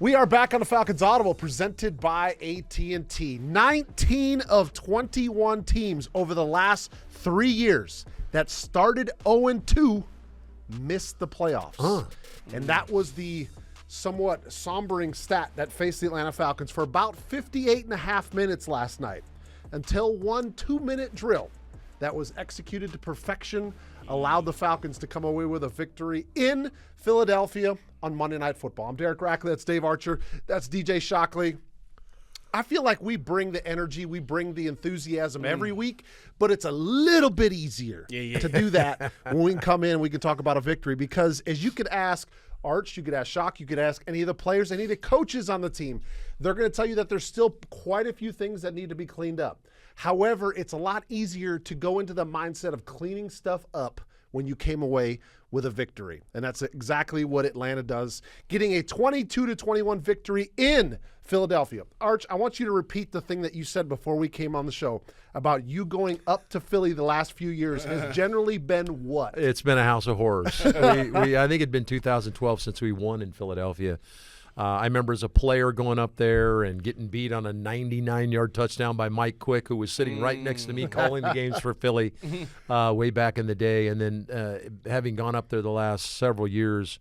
We are back on the Falcons Audible, presented by AT&T. 19 of 21 teams over the last 3 years that started 0-2 missed the playoffs. And that was the somewhat sombering stat that faced the Atlanta Falcons for about 58 and a half minutes last night, until one 2-minute drill that was executed to perfection allowed the Falcons to come away with a victory in Philadelphia on Monday Night Football. I'm Derek Rackley. That's Dave Archer. That's DJ Shockley. I feel like we bring the energy, we bring the enthusiasm every week, but it's a little bit easier to do that when we can come in and we can talk about a victory, because as you could ask Arch, you could ask Shock, you could ask any of the players, any of the coaches on the team, they're going to tell you that there's still quite a few things that need to be cleaned up. However, it's a lot easier to go into the mindset of cleaning stuff up when you came away with a victory. And that's exactly what Atlanta does, getting a 22-21 victory in Philadelphia. Arch, I want you to repeat the thing that you said before we came on the show about you going up to Philly the last few years has generally been what? It's been a house of horrors. I think it'd been 2012 since we won in Philadelphia. I remember as a player going up there and getting beat on a 99-yard touchdown by Mike Quick, who was sitting right next to me calling the games for Philly way back in the day. And then having gone up there the last several years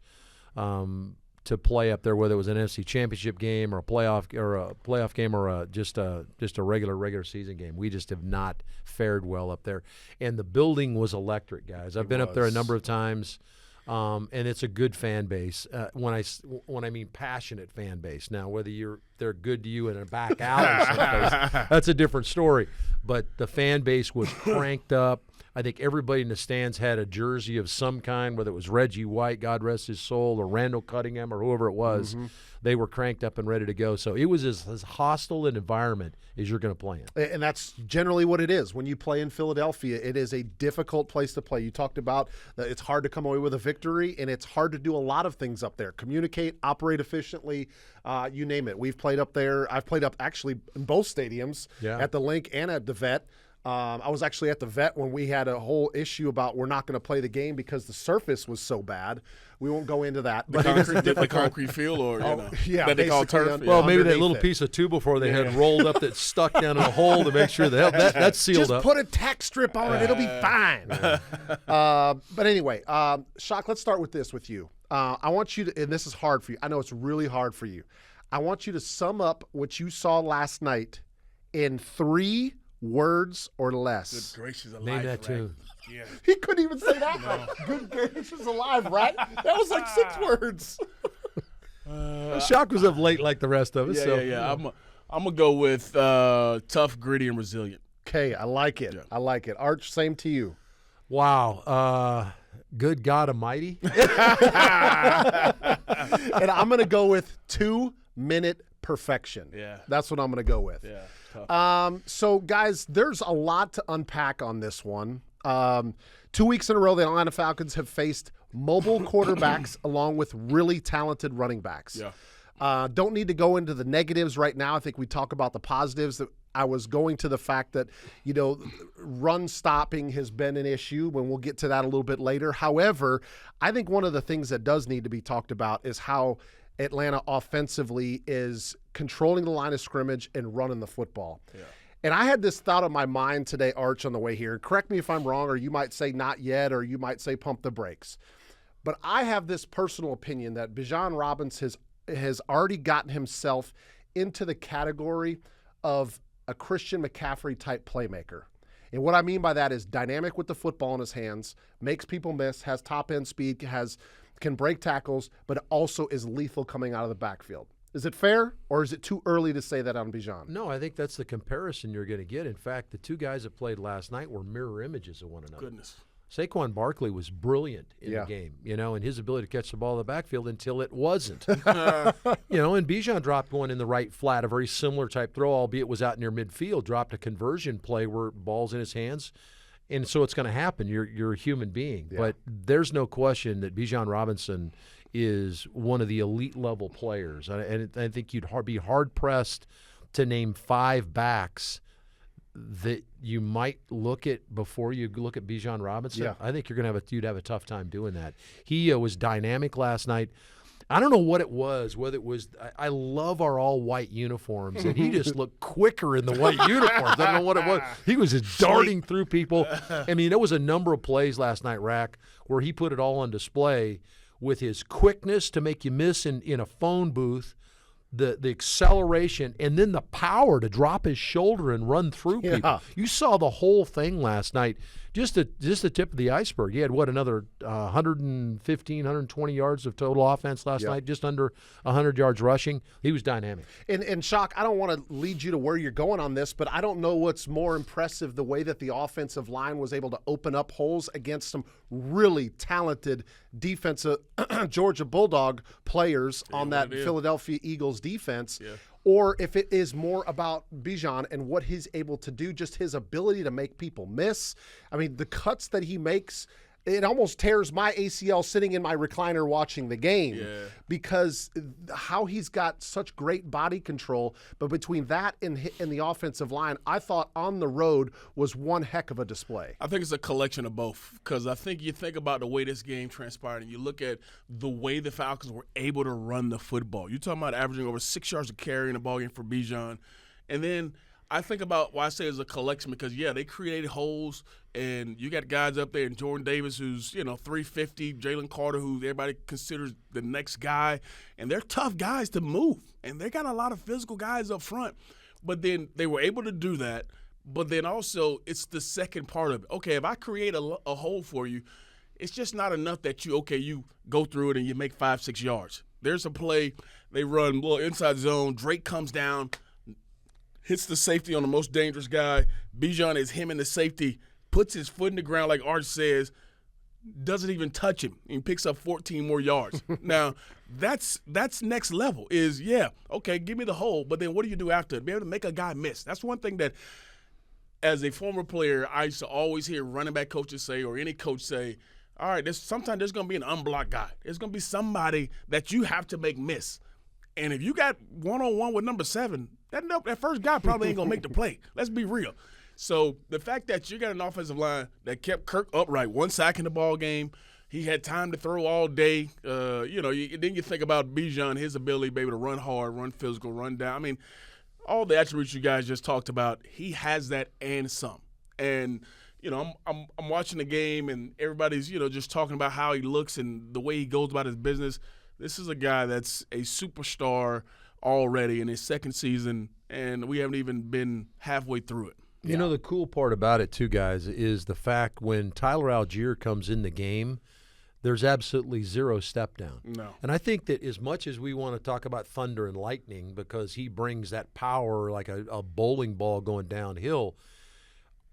to play up there, whether it was an NFC Championship game or a playoff game or just a regular season game, we just have not fared well up there. And the building was electric, guys. I've been up there a number of times. And it's a good fan base. When I mean passionate fan base. Now, whether they're good to you in a back alley someplace, that's a different story. But the fan base was cranked up. I think everybody in the stands had a jersey of some kind, whether it was Reggie White, God rest his soul, or Randall Cunningham, or whoever it was. They were cranked up and ready to go. So it was as hostile an environment as you're going to play in. And that's generally what it is. When you play in Philadelphia, it is a difficult place to play. You talked about that it's hard to come away with a victory, and it's hard to do a lot of things up there. Communicate, operate efficiently, you name it. We've played up there. I've played up actually in both stadiums, at the Link and at the Vet. I was actually at the Vet when we had a whole issue about we're not going to play the game because the surface was so bad. We won't go into that. But the concrete field, or that they call turf. Well, maybe that little piece of 2x4 they had rolled up that stuck down in a hole to make sure that's sealed up. Just put a tack strip on it; it'll be fine. But anyway, Shock, let's start with this with you. I want you to, and this is hard for you. I know it's really hard for you. I want you to sum up what you saw last night in 3 words or less. Good gracious alive. Name that too. Yeah. He couldn't even say that. Right. Good gracious alive, right? That was like 6 words. Shock was up late like the rest of us. I'm going to go with tough, gritty, and resilient. Okay, I like it. Yeah. I like it. Arch, same to you. Wow. Good God Almighty. And I'm going to go with 2-minute perfection. Yeah. That's what I'm going to go with. Yeah. So, guys, there's a lot to unpack on this one. 2 weeks in a row, the Atlanta Falcons have faced mobile quarterbacks along with really talented running backs. Yeah. Don't need to go into the negatives right now. I think we talk about the positives. That I was going to the fact that, run stopping has been an issue, and we'll get to that a little bit later. However, I think one of the things that does need to be talked about is how Atlanta offensively is controlling the line of scrimmage and running the football. Yeah. And I had this thought on my mind today, Arch, on the way here. Correct me if I'm wrong, or you might say not yet, or you might say pump the brakes. But I have this personal opinion that Bijan Robinson has already gotten himself into the category of a Christian McCaffrey-type playmaker. And what I mean by that is dynamic with the football in his hands, makes people miss, has top-end speed, can break tackles, but also is lethal coming out of the backfield. Is it fair, or is it too early to say that on Bijan? No, I think that's the comparison you're going to get. In fact, the 2 guys that played last night were mirror images of one another. Goodness. Saquon Barkley was brilliant in the game, and his ability to catch the ball in the backfield until it wasn't. And Bijan dropped one in the right flat, a very similar type throw, albeit was out near midfield, dropped a conversion play where ball's in his hands. And so it's going to happen. You're a human being. Yeah. But there's no question that Bijan Robinson is one of the elite level players. And I think you'd be hard-pressed to name 5 backs that you might look at before you look at Bijan Robinson. Yeah. I think you'd have a tough time doing that. He was dynamic last night. I don't know what it was, whether it was I love our all-white uniforms, and he just looked quicker in the white uniforms. I don't know what it was. He was just darting through people. I mean, there was a number of plays last night, Rack, where he put it all on display with his quickness to make you miss in a phone booth, the acceleration, and then the power to drop his shoulder and run through people. You saw the whole thing last night. Just the tip of the iceberg. He had, another 115, 120 yards of total offense last night, just under 100 yards rushing. He was dynamic. And Shock, I don't want to lead you to where you're going on this, but I don't know what's more impressive, the way that the offensive line was able to open up holes against some really talented defensive Georgia Bulldog players on that Philadelphia Eagles defense. Yeah. Or if it is more about Bijan and what he's able to do, just his ability to make people miss. I mean, the cuts that he makes, it almost tears my ACL sitting in my recliner watching the game because how he's got such great body control. But between that and the offensive line, I thought on the road was one heck of a display. I think it's a collection of both, because I think you think about the way this game transpired and you look at the way the Falcons were able to run the football. You're talking about averaging over 6 yards of carry in a ball game for Bijan. And then I think about why I say it's a collection, because, they created holes, and you got guys up there, and Jordan Davis, who's, 350, Jalen Carter, who everybody considers the next guy, and they're tough guys to move, and they got a lot of physical guys up front. But then they were able to do that, but then also it's the second part of it. Okay, if I create a hole for you, it's just not enough that you go through it and you make 5-6 yards. There's a play, they run a little inside zone, Drake comes down, hits the safety on the most dangerous guy. Bijan is him in the safety, puts his foot in the ground like Arch says, doesn't even touch him, and picks up 14 more yards. Now, that's next level is, okay, give me the hole, but then what do you do after it? Be able to make a guy miss. That's one thing that, as a former player, I used to always hear running back coaches say, or any coach say, all right, sometimes there's going to be an unblocked guy. There's going to be somebody that you have to make miss. And if you got one-on-one with number 7, that first guy probably ain't going to make the play. Let's be real. So the fact that you got an offensive line that kept Kirk upright, 1 sack in the ball game, he had time to throw all day. Then you think about Bijan, his ability to be able to run hard, run physical, run down. I mean, all the attributes you guys just talked about, he has that and some. And I'm watching the game, and everybody's just talking about how he looks and the way he goes about his business. This is a guy that's a superstar already in his second season, and we haven't even been halfway through it. You know, the cool part about it, too, guys, is the fact when Tyler Algier comes in the game, there's absolutely zero step down. No. And I think that as much as we want to talk about thunder and lightning because he brings that power like a bowling ball going downhill,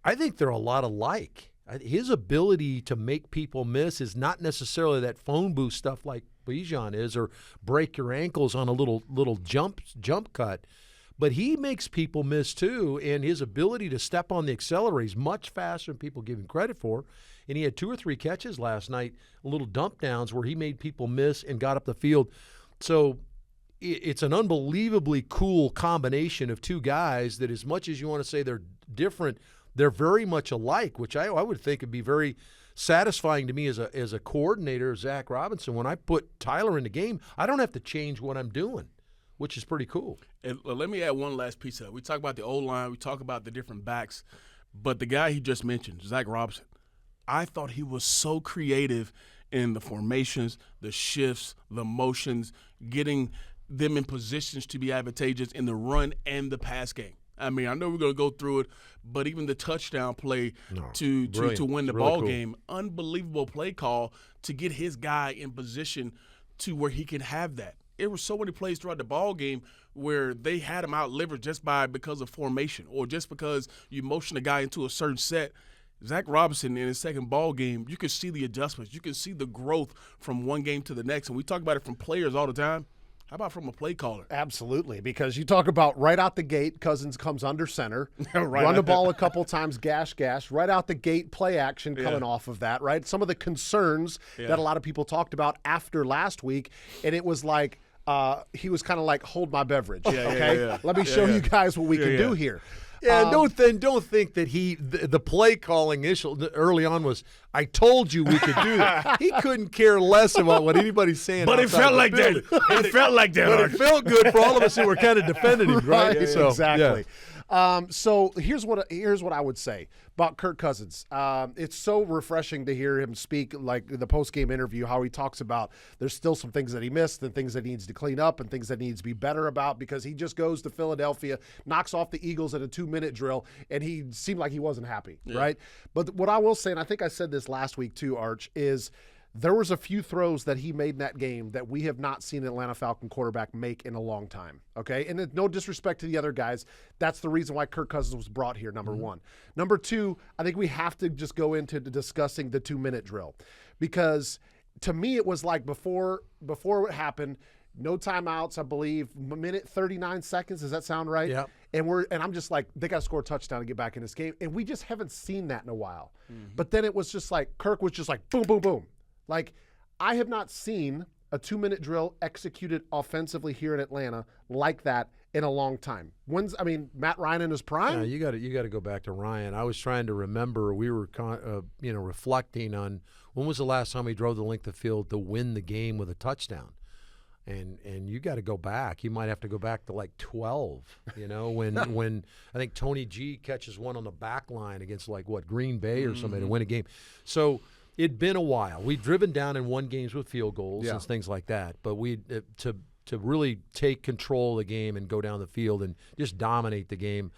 I think they're a lot alike. His ability to make people miss is not necessarily that phone booth stuff like Bijan is, or break your ankles on a little jump cut. But he makes people miss too, and his ability to step on the accelerator is much faster than people give him credit for. And he had 2 or 3 catches last night, little dump downs where he made people miss and got up the field. So it's an unbelievably cool combination of 2 guys that, as much as you want to say they're different, they're very much alike, which I would think would be very satisfying to me as a coordinator, Zach Robinson. When I put Tyler in the game, I don't have to change what I'm doing, which is pretty cool. And let me add one last piece of it. We talk about the O-line, we talk about the different backs, but the guy he just mentioned, Zach Robinson, I thought he was so creative in the formations, the shifts, the motions, getting them in positions to be advantageous in the run and the pass game. I mean, I know we're going to go through it, but even the touchdown play to win the ball game, unbelievable play call to get his guy in position to where he can have that. There were so many plays throughout the ball game where they had him out leveraged just because of formation or just because you motion a guy into a certain set. Zach Robinson in his second ball game, you can see the adjustments. You can see the growth from one game to the next. And we talk about it from players all the time. How about from a play caller? Absolutely, because you talk about right out the gate, Cousins comes under center, run the ball a couple times, gash, right out the gate, play action coming off of that, right? Some of the concerns that a lot of people talked about after last week, and it was like he was kind of like, hold my beverage. Yeah, Okay, yeah. let me show you guys what we can do here. Yeah, don't think that the play calling early on was, I told you we could do that. He couldn't care less about what anybody's saying. But it felt like that. It felt like that. But it felt good for all of us who were kind of defending him, right? So, exactly. So here's what I would say about Kirk Cousins. It's so refreshing to hear him speak, like the post-game interview, how he talks about there's still some things that he missed and things that he needs to clean up and things that he needs to be better about, because he just goes to Philadelphia, knocks off the Eagles in a 2-minute drill, and he seemed like he wasn't happy, right? But what I will say, and I think I said this last week too, Arch, is there was a few throws that he made in that game that we have not seen an Atlanta Falcon quarterback make in a long time, okay? And no disrespect to the other guys. That's the reason why Kirk Cousins was brought here, number one. Number two, I think we have to just go into discussing the 2-minute drill, because to me it was like before it happened, no timeouts, I believe, minute 39 seconds. Does that sound right? Yeah. And I'm just like, they got to score a touchdown to get back in this game. And we just haven't seen that in a while. But then it was just like, Kirk was just like, boom, boom, boom. Like, I have not seen a 2-minute drill executed offensively here in Atlanta like that in a long time. Matt Ryan in his prime? Yeah, you got to go back to Ryan. I was trying to remember. We were, reflecting on when was the last time he drove the length of field to win the game with a touchdown. And you got to go back. You might have to go back to like 12, when I think Tony G catches one on the back line against Green Bay or somebody to win a game. So it'd been a while. We'd driven down and won games with field goals and things like that. But to really take control of the game and go down the field and just dominate the game,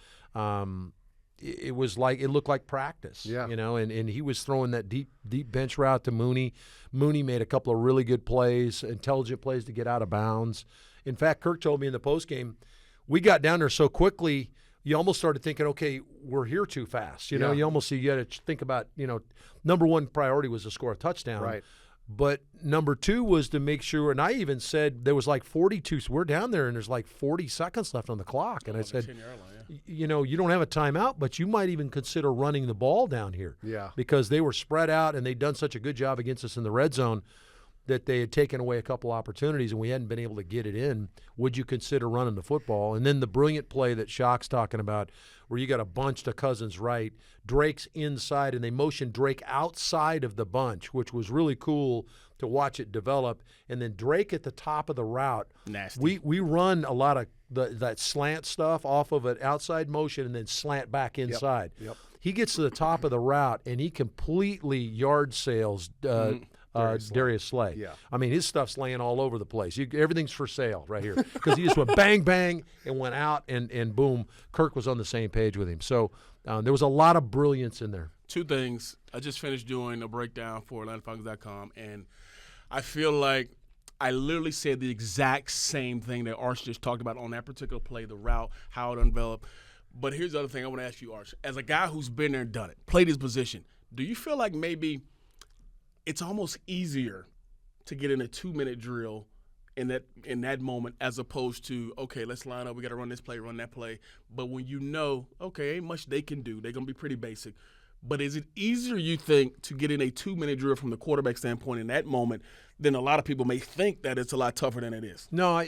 it looked like practice. Yeah. And he was throwing that deep bench route to Mooney. Mooney made a couple of really good plays, intelligent plays to get out of bounds. In fact, Kirk told me in the postgame, we got down there so quickly, you almost started thinking, okay, we're here too fast. You almost you got to think about, number one priority was to score a touchdown. Right. But number two was to make sure, and I even said there was 42, so we're down there and there's 40 seconds left on the clock. And I said, you don't have a timeout, but you might even consider running the ball down here. Yeah. Because they were spread out and they'd done such a good job against us in the red zone that they had taken away a couple opportunities and we hadn't been able to get it in. Would you consider running the football? And then the brilliant play that Shock's talking about where you got a bunch to Cousins' right, Drake's inside, and they motioned Drake outside of the bunch, which was really cool to watch it develop. And then Drake at the top of the route. Nasty. We run a lot of that slant stuff off of an outside motion and then slant back inside. Yep. He gets to the top of the route and he completely yard sales Darius Slay. Yeah. I mean, his stuff's laying all over the place. Everything's for sale right here because he just went bang, bang, and went out, and boom, Kirk was on the same page with him. So there was a lot of brilliance in there. Two things. I just finished doing a breakdown for AtlantaFalcons.com, and I feel like I literally said the exact same thing that Arch just talked about on that particular play, the route, how it undeveloped. But here's the other thing I want to ask you, Arch. As a guy who's been there and done it, played his position, do you feel like maybe it's almost easier to get in a 2-minute drill in that moment as opposed to, okay, let's line up, we got to run this play, run that play. But when okay, ain't much they can do. They're going to be pretty basic. But is it easier, you think, to get in a 2-minute drill from the quarterback standpoint in that moment than a lot of people may think that it's a lot tougher than it is? No,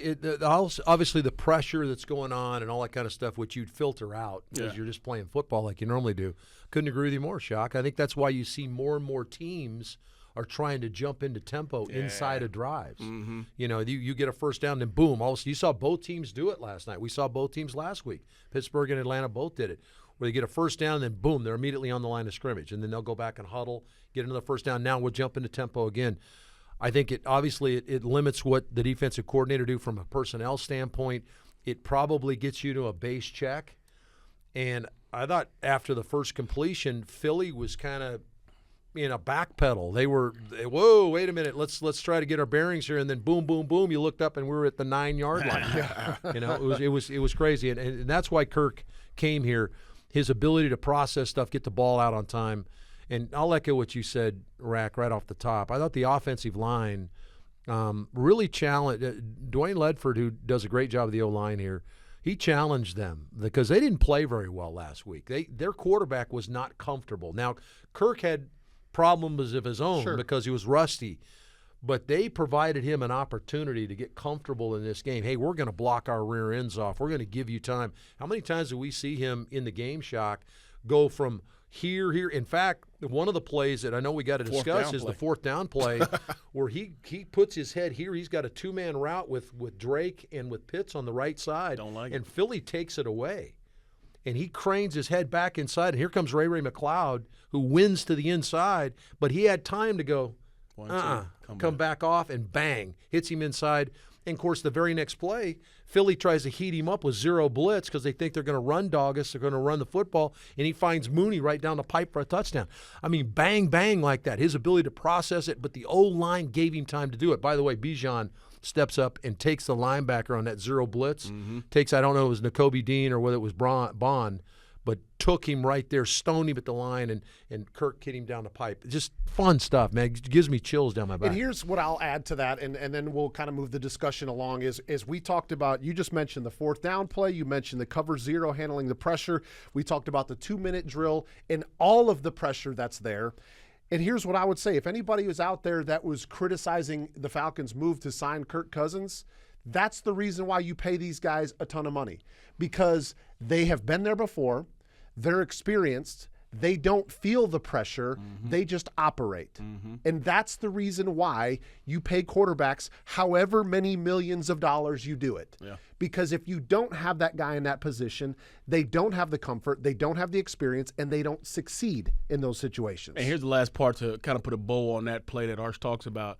obviously the pressure that's going on and all that kind of stuff, which you'd filter out because you're just playing football like you normally do. Couldn't agree with you more, Shock. I think that's why you see more and more teams are trying to jump into tempo inside of drives. Mm-hmm. You get a first down, then boom. Also, you saw both teams do it last night. We saw both teams last week. Pittsburgh and Atlanta both did it, where they get a first down, then boom, they're immediately on the line of scrimmage, and then they'll go back and huddle, get another first down. Now we'll jump into tempo again. I think it limits what the defensive coordinator do from a personnel standpoint. It probably gets you to a base check. And I thought after the first completion, Philly was kind of in a backpedal. They were, whoa, wait a minute, let's try to get our bearings here, and then boom, boom, boom, you looked up and we were at the 9-yard line. It was crazy, and that's why Kirk came here. His ability to process stuff, get the ball out on time, and I'll echo what you said, Rack, right off the top. I thought the offensive line really challenged Dwayne Ledford, who does a great job of the O-line here. He challenged them because they didn't play very well last week. Their quarterback was not comfortable. Now, Kirk had problems of his own because he was rusty. But they provided him an opportunity to get comfortable in this game. Hey, we're going to block our rear ends off. We're going to give you time. How many times do we see him in the game shock go from here? In fact, one of the plays that I know we got to discuss is the fourth down play where he puts his head here. He's got a two-man route with Drake and with Pitts on the right side. Don't like it. And Philly takes it away. And he cranes his head back inside. And here comes Ray McLeod, who wins to the inside. But he had time to go, come back off, and bang, hits him inside. And, of course, the very next play, Philly tries to heat him up with zero blitz because they think they're going to run dog us, they're going to run the football, and he finds Mooney right down the pipe for a touchdown. I mean, bang, bang like that. His ability to process it, but the O-line gave him time to do it. By the way, Bijan steps up and takes the linebacker on that zero blitz. Takes, I don't know if it was N'Kobe Dean or whether it was Bond, but took him right there, stoned him at the line, and Kirk hit him down the pipe. Just fun stuff, man. It gives me chills down my back. And here's what I'll add to that, and then we'll kind of move the discussion along, is we talked about, you just mentioned the fourth down play, you mentioned the cover zero handling the pressure, we talked about the 2-minute drill and all of the pressure that's there. And here's what I would say. If anybody was out there that was criticizing the Falcons' move to sign Kirk Cousins, that's the reason why you pay these guys a ton of money, because they have been there before. They're experienced. They don't feel the pressure. They just operate. And that's the reason why you pay quarterbacks however many millions of dollars you do it. Yeah. Because if you don't have that guy in that position, they don't have the comfort, they don't have the experience, and they don't succeed in those situations. And here's the last part to kind of put a bow on that play that Arch talks about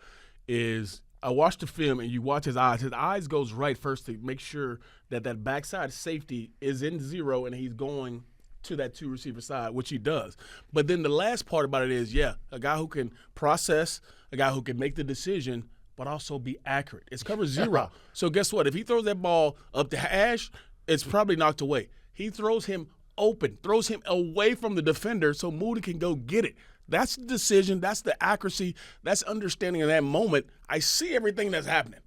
is I watched the film, and you watch his eyes. His eyes goes right first to make sure that backside safety is in zero and he's going to that two receiver side, which he does. But then the last part about it is, a guy who can process, a guy who can make the decision, but also be accurate. It's cover zero. So guess what? If he throws that ball up the hash, it's probably knocked away. He throws him open, throws him away from the defender so Moody can go get it. That's the decision. That's the accuracy. That's understanding in that moment. I see everything that's happening.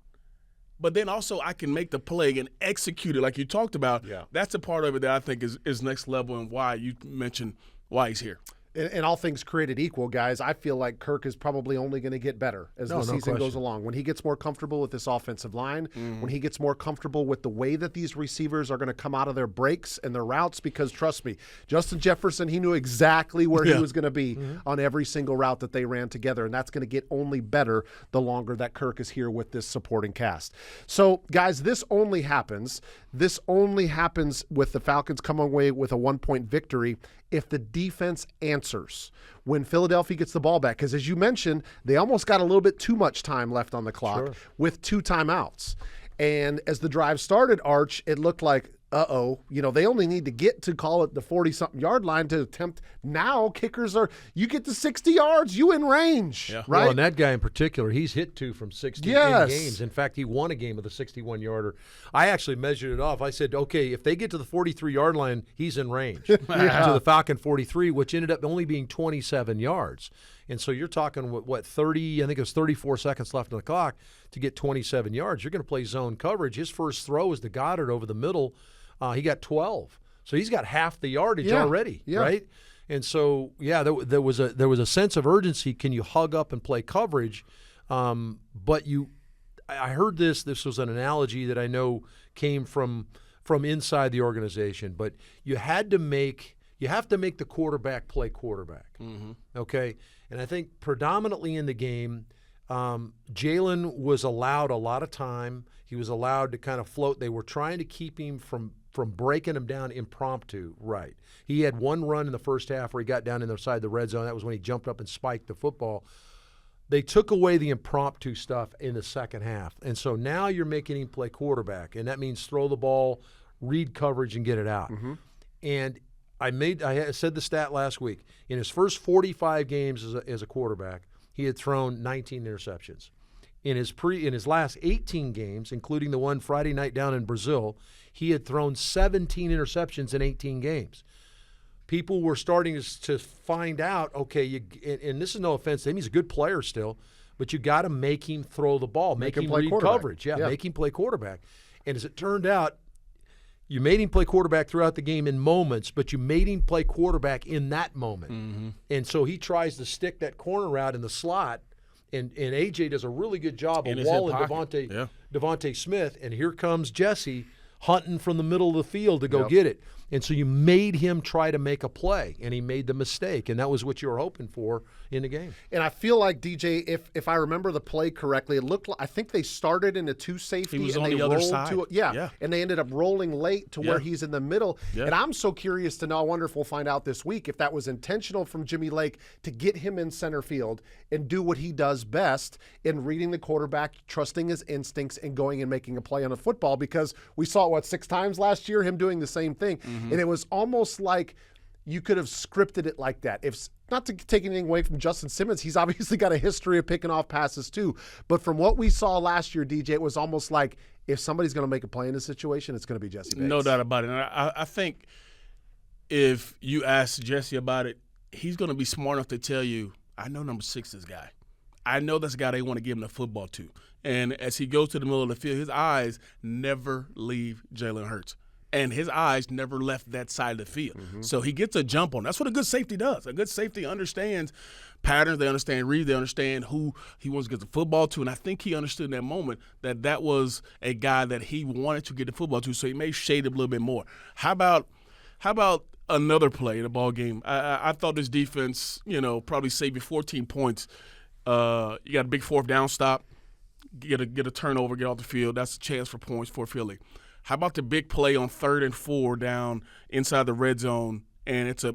But then also I can make the play and execute it like you talked about. Yeah. That's a part of it that I think is next level, and why you mentioned why he's here. And all things created equal, guys, I feel like Kirk is probably only going to get better as the season goes along. When he gets more comfortable with this offensive line, when he gets more comfortable with the way that these receivers are going to come out of their breaks and their routes, because trust me, Justin Jefferson, he knew exactly where he was going to be on every single route that they ran together, and that's going to get only better the longer that Kirk is here with this supporting cast. So, guys, this only happens with the Falcons coming away with a 1-point victory if the defense answers when Philadelphia gets the ball back. Because as you mentioned, they almost got a little bit too much time left on the clock with 2 timeouts. And as the drive started, Arch, it looked like, they only need to get to, call it, the 40-something yard line to attempt. Now kickers you get to 60 yards, you in range, right? Well, and that guy in particular, he's hit 2 from 60 in games. In fact, he won a game with a 61-yarder. I actually measured it off. I said, okay, if they get to the 43-yard line, he's in range. To the Falcon 43, which ended up only being 27 yards. And so you're talking, 30, I think it was 34 seconds left on the clock to get 27 yards. You're going to play zone coverage. His first throw is to Goddard over the middle. He got 12. So he's got half the yardage already, right? And so, there was a sense of urgency. Can you hug up and play coverage? But I heard this was an analogy that I know came from inside the organization, but you have to make the quarterback play quarterback, okay? And I think predominantly in the game, Jalen was allowed a lot of time. He was allowed to kind of float. They were trying to keep him from breaking him down impromptu, right? He had one run in the first half where he got down in the side of the red zone. That was when he jumped up and spiked the football. They took away the impromptu stuff in the second half. And so now you're making him play quarterback, and that means throw the ball, read coverage, and get it out. And I said the stat last week. In his first 45 games as a quarterback, he had thrown 19 interceptions. In his last 18 games, including the one Friday night down in Brazil, he had thrown 17 interceptions in 18 games. People were starting to find out, okay, and this is no offense to him, he's a good player still, but you got to make him throw the ball, make him read coverage. Make him play quarterback. And as it turned out, you made him play quarterback throughout the game in moments, but you made him play quarterback in that moment. And so he tries to stick that corner route in the slot, And A.J. does a really good job In of his hip walling pocket. Devontae Smith, and here comes Jesse hunting from the middle of the field to go Yep. get it. And so you made him try to make a play, and he made the mistake, and that was what you were hoping for in the game. And I feel like, DJ, if I remember the play correctly, it looked like I think they started in a two safety He was and on they the other rolled side. to Yeah. and they ended up rolling late to where Yeah. he's in the middle. Yeah. And I'm so curious to know, I wonder if we'll find out this week if that was intentional from Jimmy Lake to get him in center field and do what he does best in reading the quarterback, trusting his instincts, and going and making a play on a football, because we saw it, 6 times last year, him doing the same thing. Mm-hmm. And it was almost like you could have scripted it like that. If not to take anything away from Justin Simmons, he's obviously got a history of picking off passes too. But from what we saw last year, DJ, it was almost like if somebody's going to make a play in this situation, it's going to be Jesse Bates. No doubt about it. And I think if you ask Jesse about it, he's going to be smart enough to tell you, I know number 6 is this guy. I know that's the guy they want to give him the football to. And as he goes to the middle of the field, his eyes never leave Jalen Hurts. And his eyes never left that side of the field. Mm-hmm. So he gets a jump on. That's what a good safety does. A good safety understands patterns. They understand reads. They understand who he wants to get the football to. And I think he understood in that moment that that was a guy that he wanted to get the football to, so he may shade it a little bit more. How about another play in the ball game? I thought this defense, probably saved you 14 points. You got a big 4th down stop, get a turnover, get off the field. That's a chance for points for Philly. How about the big play on 3rd and 4 down inside the red zone, and it's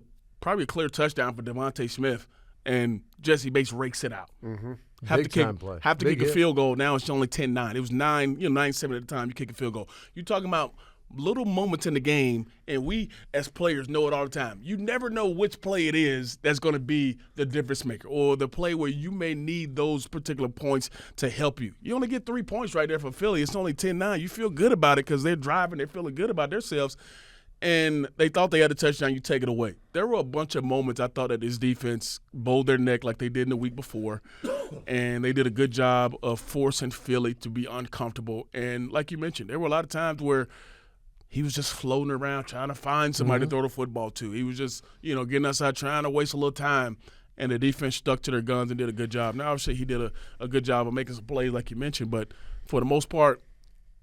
probably a clear touchdown for Devontae Smith, and Jesse Bates rakes it out. Mm-hmm. Big time play. Have to Big kick a hit. field goal. Now it's only 10-9. It was 9-7 at the time. You kick a field goal. You're talking about little moments in the game, and we as players know it all the time. You never know which play it is that's going to be the difference maker, or the play where you may need those particular points to help you. You only get 3 points right there for Philly. It's only 10-9. You feel good about it because they're driving. They're feeling good about themselves, and they thought they had a touchdown. You take it away. There were a bunch of moments I thought that this defense bowled their neck like they did in the week before, and they did a good job of forcing Philly to be uncomfortable. And like you mentioned, there were a lot of times where he was just floating around trying to find somebody to throw the football to. He was just, getting outside trying to waste a little time, and the defense stuck to their guns and did a good job. Now, obviously, he did a good job of making some plays like you mentioned, but for the most part,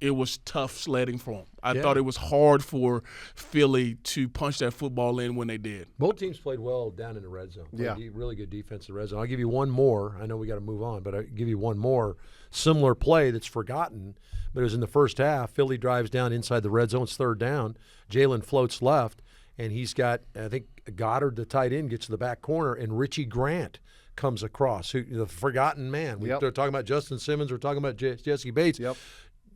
it was tough sledding for him. I thought it was hard for Philly to punch that football in when they did. Both teams played well down in the red zone. Yeah. Really good defense in the red zone. I'll give you one more. I know we got to move on, but I'll give you one more similar play that's forgotten, but it was in the first half. Philly drives down inside the red zone. It's 3rd down. Jalen floats left, and he's got, I think, Goddard, the tight end, gets to the back corner, and Richie Grant comes across, the forgotten man. We're talking about Justin Simmons. We're talking about Jesse Bates. Yep.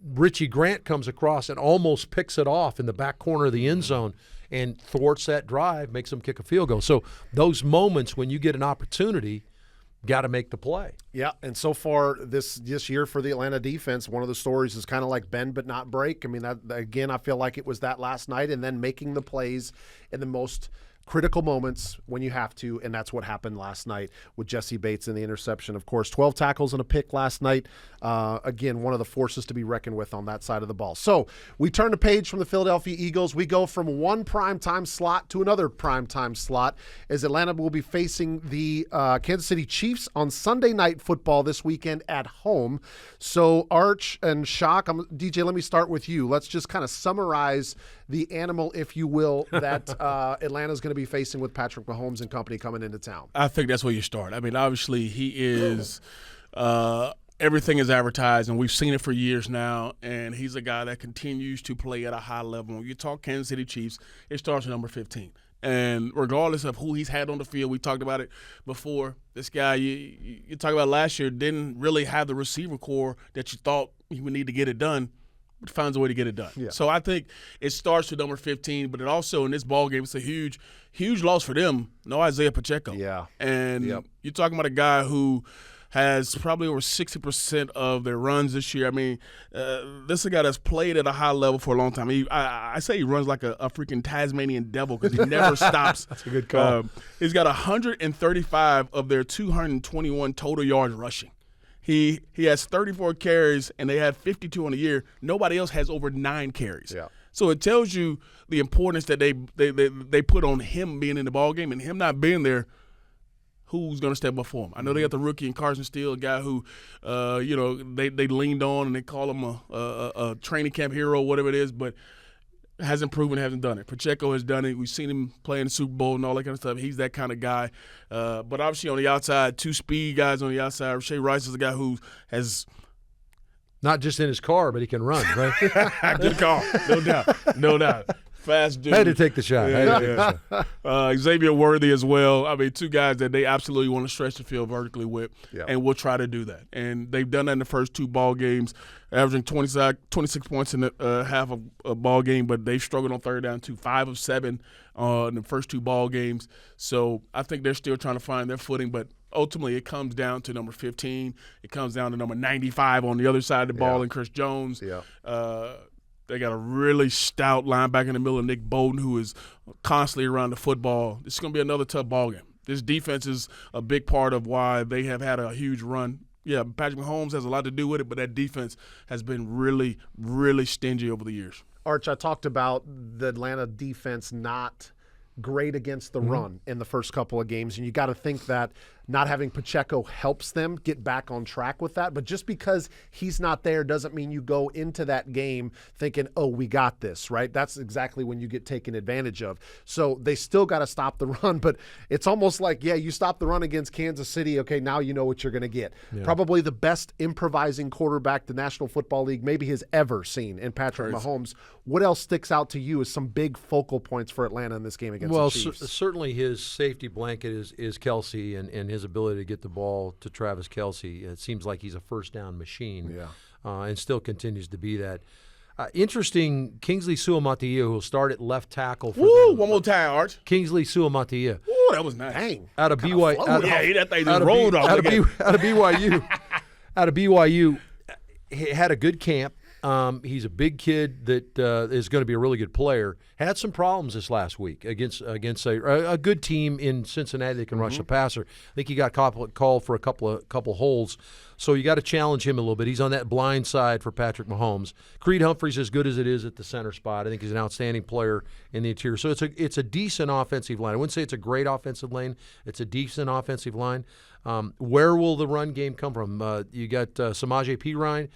Richie Grant comes across and almost picks it off in the back corner of the end zone and thwarts that drive, makes them kick a field goal. So those moments when you get an opportunity, got to make the play. Yeah, and so far this year for the Atlanta defense, one of the stories is kind of like bend but not break. I mean, that, again, I feel like it was that last night, and then making the plays in the most critical moments when you have to, and that's what happened last night with Jesse Bates and the interception. Of course, 12 tackles and a pick last night. Again, one of the forces to be reckoned with on that side of the ball. So we turn the page from the Philadelphia Eagles. We go from one primetime slot to another primetime slot as Atlanta will be facing the Kansas City Chiefs on Sunday Night Football this weekend at home. So Arch and Shock, DJ, let me start with you. Let's just kind of summarize the animal, if you will, that Atlanta's going to be facing with Patrick Mahomes and company coming into town. I think that's where you start. I mean, obviously he is everything is advertised, and we've seen it for years now, and he's a guy that continues to play at a high level. When you talk Kansas City Chiefs, it starts at number 15. And regardless of who he's had on the field, we talked about it before, this guy you talk about last year didn't really have the receiver core that you thought he would need to get it done, but finds a way to get it done. Yeah. So I think it starts with number 15, but it also in this ball game, it's a huge, huge loss for them. No Isaiah Pacheco. Yeah. And Yep. you're talking about a guy who has probably over 60% of their runs this year. I mean, this is a guy that's played at a high level for a long time. I say he runs like a freaking Tasmanian devil because he never stops. That's a good call. He's got 135 of their 221 total yards rushing. He has 34 carries, and they had 52 on the year. Nobody else has over 9 carries. Yeah. So it tells you the importance that they put on him being in the ballgame, and him not being there. who's going to step up for him. I know they got the rookie in Carson Steele, a guy who, they leaned on and they call him a training camp hero, whatever it is, but hasn't proven, hasn't done it. Pacheco has done it. We've seen him play in the Super Bowl and all that kind of stuff. He's that kind of guy. But obviously on the outside, 2 speed guys on the outside. Rashay Rice is a guy who has – not just in his car, but he can run, right? good call. No doubt. Fast dude. Had to take the shot. Xavier Worthy as well. I mean, 2 guys that they absolutely want to stretch the field vertically with, and we'll try to do that. And they've done that in the first 2 ball games, averaging 26 points in the half of a ball game, but they've struggled on third down too, 5 of 7 in the first 2 ball games. So I think they're still trying to find their footing, but ultimately it comes down to number 15. It comes down to number 95 on the other side of the ball and Chris Jones. They got a really stout linebacker in the middle of Nick Bolton, who is constantly around the football. It's going to be another tough ball game. This defense is a big part of why they have had a huge run. Yeah, Patrick Mahomes has a lot to do with it, but that defense has been really, really stingy over the years. Arch, I talked about the Atlanta defense not great against the run in the first couple of games, and you got to think that not having Pacheco helps them get back on track with that. But just because he's not there doesn't mean you go into that game thinking, oh, we got this, right? That's exactly when you get taken advantage of. So they still got to stop the run, but it's almost like, you stop the run against Kansas City, okay, now you know what you're going to get. Probably the best improvising quarterback the National Football League maybe has ever seen in Patrick Mahomes. What else sticks out to you as some big focal points for Atlanta in this game against the Chiefs? Well, certainly his safety blanket is Kelsey and his ability to get the ball to Travis Kelsey. It seems like he's a first-down machine and still continues to be that. Interesting, Kingsley Suamataia, who will start at left tackle for them. One more time, Arch. Kingsley Suamataia. Ooh, that was nice. Dang. Out of BYU. That thing just rolled off. Out of BYU, he had a good camp. He's a big kid that is going to be a really good player. Had some problems this last week against a good team in Cincinnati that can rush the passer. I think he got called for a couple holes. So you got to challenge him a little bit. He's on that blind side for Patrick Mahomes. Creed Humphrey's as good as it is at the center spot. I think he's an outstanding player in the interior. So it's a decent offensive line. I wouldn't say it's a great offensive line. It's a decent offensive line. Where will the run game come from? You got Samaje Perine.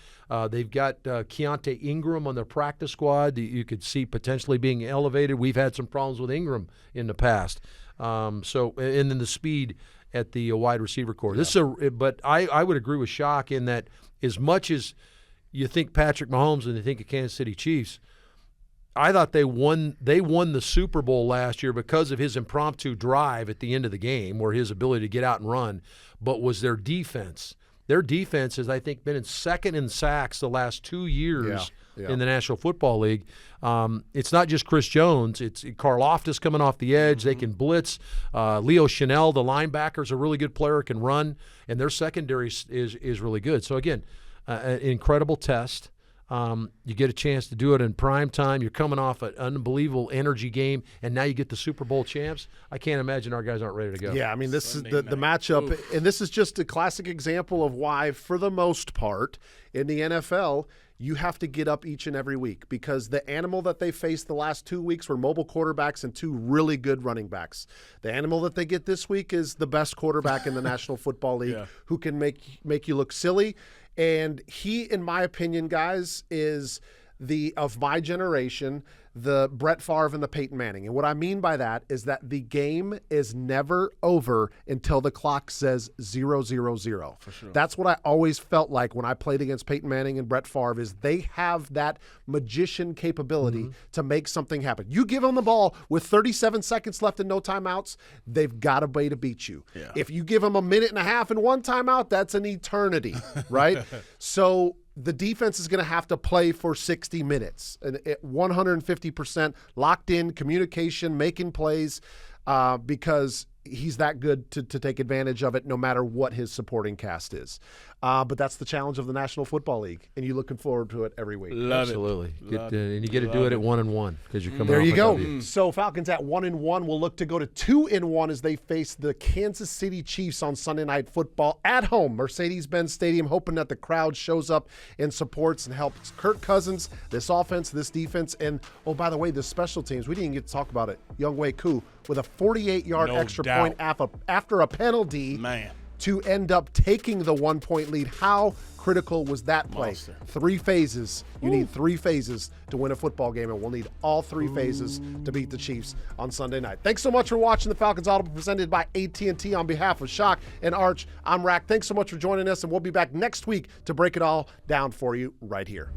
They've got Keontae Ingram on their practice squad. You could see potentially being elevated. We've had some problems with Ingram in the past. And then the speed at the wide receiver core. But I would agree with Shock in that as much as you think Patrick Mahomes and you think of Kansas City Chiefs, I thought they won the Super Bowl last year because of his impromptu drive at the end of the game, where his ability to get out and run, but was their defense. Their defense has, I think, been in second in sacks the last 2 years in the National Football League. It's not just Chris Jones. It's Karlaftis coming off the edge. They can blitz. Leo Chanel, the linebacker, is a really good player, can run, and their secondary is really good. So, again, an incredible test. You get a chance to do it in prime time. You're coming off an unbelievable energy game, and now you get the Super Bowl champs. I can't imagine our guys aren't ready to go. Yeah, I mean, this is the matchup, and this is just a classic example of why, for the most part, in the NFL, you have to get up each and every week, because the animal that they faced the last 2 weeks were mobile quarterbacks and 2 really good running backs. The animal that they get this week is the best quarterback in the National Football League who can make you look silly. And he, in my opinion, guys, is of my generation, the Brett Favre and the Peyton Manning. And what I mean by that is that the game is never over until the clock says 0-0-0. For sure. That's what I always felt like when I played against Peyton Manning and Brett Favre, is they have that magician capability to make something happen. You give them the ball with 37 seconds left and no timeouts, they've got a way to beat you. Yeah. If you give them a minute and a half and 1 timeout, that's an eternity, right? So the defense is going to have to play for 60 minutes, and 150% locked in, communication, making plays, because he's that good to take advantage of it no matter what his supporting cast is. But that's the challenge of the National Football League, and you're looking forward to it every week. Absolutely. And you get to do it at 1-1 because you're coming there off you go. W. So Falcons at 1-1 will look to go to 2-1 as they face the Kansas City Chiefs on Sunday Night Football at home, Mercedes-Benz Stadium, hoping that the crowd shows up and supports and helps Kirk Cousins, this offense, this defense, and, oh, by the way, the special teams. We didn't get to talk about it. Younghoe Koo with a 48-yard extra point point after a penalty Man. to end up taking the 1-point lead. How critical was that play? Monster. 3 phases. You need 3 phases to win a football game, and we'll need all 3 phases to beat the Chiefs on Sunday night. Thanks so much for watching the Falcons Audible presented by AT&T. On behalf of Shock and Arch, I'm Rack. Thanks so much for joining us, and we'll be back next week to break it all down for you right here.